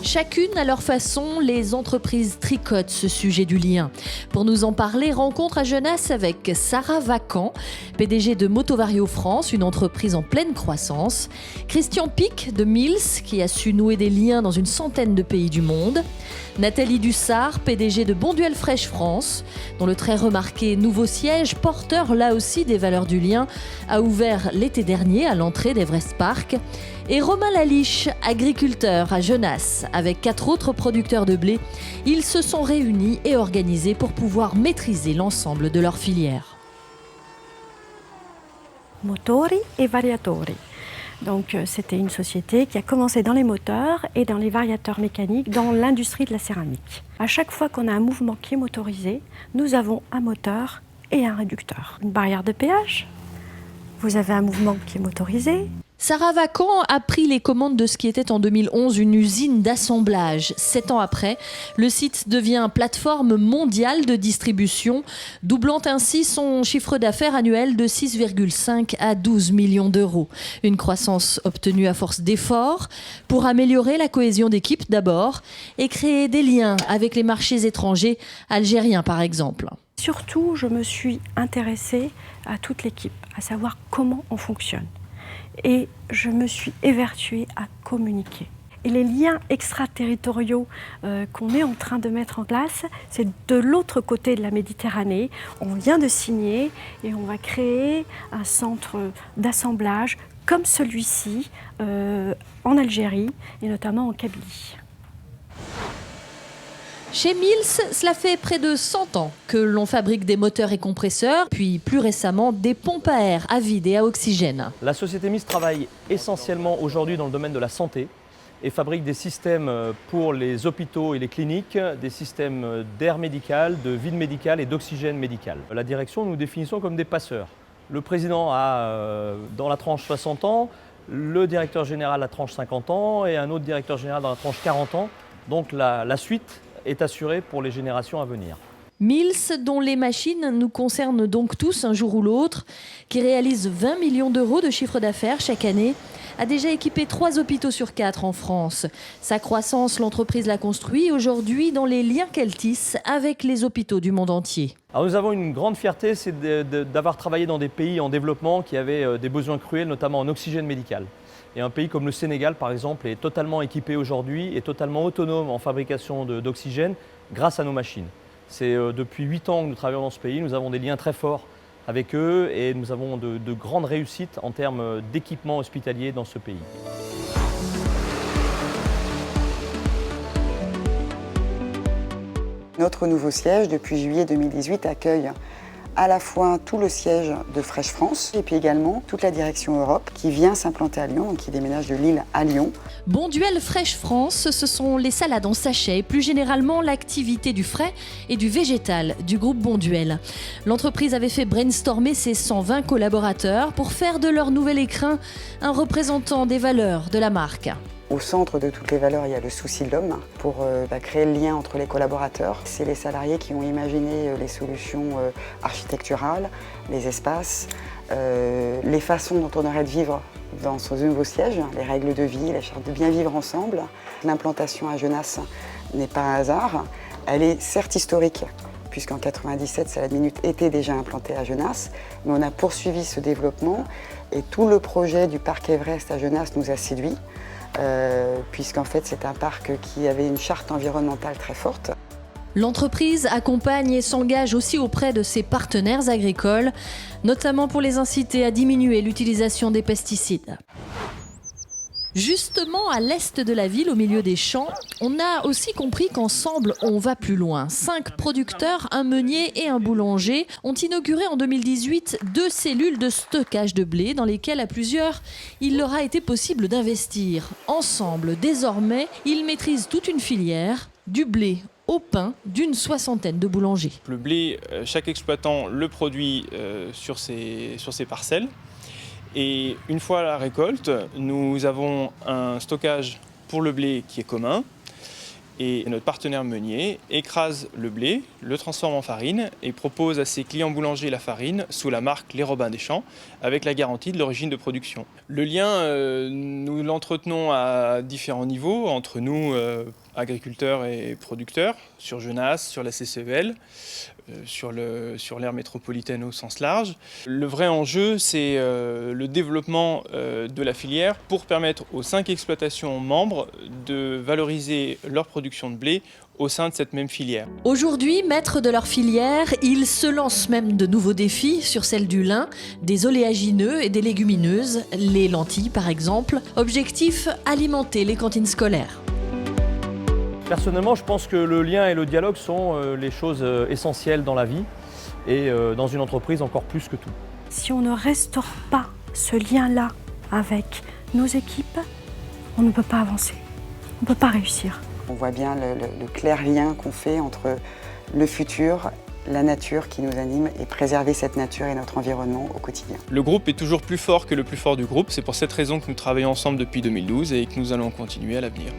Chacune à leur façon, les entreprises tricotent ce sujet du lien. Pour nous en parler, rencontre à Genasse avec Sarah Vacant, PDG de Motovario France, une entreprise en pleine croissance. Christian Pic de Mills, qui a su nouer des liens dans une centaine de pays du monde. Nathalie Dussard, PDG de Bonduelle Fresh France, dont le très remarqué nouveau siège, porteur là aussi des valeurs du lien, a ouvert l'été dernier à l'entrée d'Everest Park. Et Romain Laliche, agriculteur à Genasse, avec 4 autres producteurs de blé, ils se sont réunis et organisés pour pouvoir maîtriser l'ensemble de leur filière. Motori et variatori. Donc c'était une société qui a commencé dans les moteurs et dans les variateurs mécaniques dans l'industrie de la céramique. À chaque fois qu'on a un mouvement qui est motorisé, nous avons un moteur et un réducteur. Une barrière de péage, vous avez un mouvement qui est motorisé. Sarah Vacant a pris les commandes de ce qui était en 2011 une usine d'assemblage. 7 ans après, le site devient plateforme mondiale de distribution, doublant ainsi son chiffre d'affaires annuel de 6,5 à 12 millions d'euros. Une croissance obtenue à force d'efforts pour améliorer la cohésion d'équipe d'abord et créer des liens avec les marchés étrangers, algériens par exemple. Surtout, je me suis intéressée à toute l'équipe, à savoir comment on fonctionne. Et je me suis évertuée à communiquer. Et les liens extraterritoriaux qu'on est en train de mettre en place, c'est de l'autre côté de la Méditerranée. On vient de signer et on va créer un centre d'assemblage comme celui-ci en Algérie et notamment en Kabylie. Chez Mills, cela fait près de 100 ans que l'on fabrique des moteurs et compresseurs, puis plus récemment des pompes à air, à vide et à oxygène. La société Mills travaille essentiellement aujourd'hui dans le domaine de la santé et fabrique des systèmes pour les hôpitaux et les cliniques, des systèmes d'air médical, de vide médical et d'oxygène médical. La direction, nous définissons comme des passeurs. Le président a dans la tranche 60 ans, le directeur général la tranche 50 ans et un autre directeur général dans la tranche 40 ans. Donc la suite est assurée pour les générations à venir. Mills, dont les machines nous concernent donc tous un jour ou l'autre, qui réalise 20 millions d'euros de chiffre d'affaires chaque année, a déjà équipé 3 hôpitaux sur 4 en France. Sa croissance, l'entreprise l'a construit aujourd'hui dans les liens qu'elle tisse avec les hôpitaux du monde entier. Alors nous avons une grande fierté, c'est d'avoir travaillé dans des pays en développement qui avaient des besoins cruels, notamment en oxygène médical. Et un pays comme le Sénégal, par exemple, est totalement équipé aujourd'hui et totalement autonome en fabrication d'oxygène grâce à nos machines. C'est depuis 8 ans que nous travaillons dans ce pays, nous avons des liens très forts avec eux et nous avons de grandes réussites en termes d'équipement hospitalier dans ce pays. Notre nouveau siège, depuis juillet 2018, accueille à la fois tout le siège de Fresh France et puis également toute la direction Europe qui vient s'implanter à Lyon, donc qui déménage de Lille à Lyon. Bonduelle Fresh France, ce sont les salades en sachet et plus généralement l'activité du frais et du végétal du groupe Bonduelle. L'entreprise avait fait brainstormer ses 120 collaborateurs pour faire de leur nouvel écrin un représentant des valeurs de la marque. Au centre de toutes les valeurs, il y a le souci de l'homme pour créer le lien entre les collaborateurs. C'est les salariés qui ont imaginé les solutions architecturales, les espaces, les façons dont on aurait de vivre dans ce nouveau siège, les règles de vie, la charte de bien vivre ensemble. L'implantation à Genasse n'est pas un hasard. Elle est certes historique, puisqu'en 97, Salade Minute était déjà implantée à Genasse, mais on a poursuivi ce développement et tout le projet du parc Everest à Genasse nous a séduits. Puisqu'en fait c'est un parc qui avait une charte environnementale très forte. L'entreprise accompagne et s'engage aussi auprès de ses partenaires agricoles, notamment pour les inciter à diminuer l'utilisation des pesticides. Justement, à l'est de la ville, au milieu des champs, on a aussi compris qu'ensemble, on va plus loin. 5 producteurs, un meunier et un boulanger, ont inauguré en 2018 2 cellules de stockage de blé dans lesquelles, à plusieurs, il leur a été possible d'investir. Ensemble, désormais, ils maîtrisent toute une filière, du blé au pain d'une 60aine de boulangers. Le blé, chaque exploitant le produit sur ses parcelles. Et une fois à la récolte, nous avons un stockage pour le blé qui est commun Et notre partenaire meunier écrase le blé, le transforme en farine et propose à ses clients boulangers la farine sous la marque Les Robins des Champs avec la garantie de l'origine de production. Le lien, nous l'entretenons à différents niveaux entre nous, agriculteurs et producteurs, sur Genasse, sur la CCEL, sur l'aire métropolitaine au sens large. Le vrai enjeu, c'est le développement de la filière pour permettre aux 5 exploitations membres de valoriser leur production de blé au sein de cette même filière. Aujourd'hui, maîtres de leur filière, ils se lancent même de nouveaux défis sur celle du lin, des oléagineux et des légumineuses, les lentilles par exemple. Objectif, alimenter les cantines scolaires. Personnellement, je pense que le lien et le dialogue sont les choses essentielles dans la vie et dans une entreprise encore plus que tout. Si on ne restaure pas ce lien-là avec nos équipes, on ne peut pas avancer, on ne peut pas réussir. On voit bien le clair lien qu'on fait entre le futur, la nature qui nous anime et préserver cette nature et notre environnement au quotidien. Le groupe est toujours plus fort que le plus fort du groupe. C'est pour cette raison que nous travaillons ensemble depuis 2012 et que nous allons continuer à l'avenir.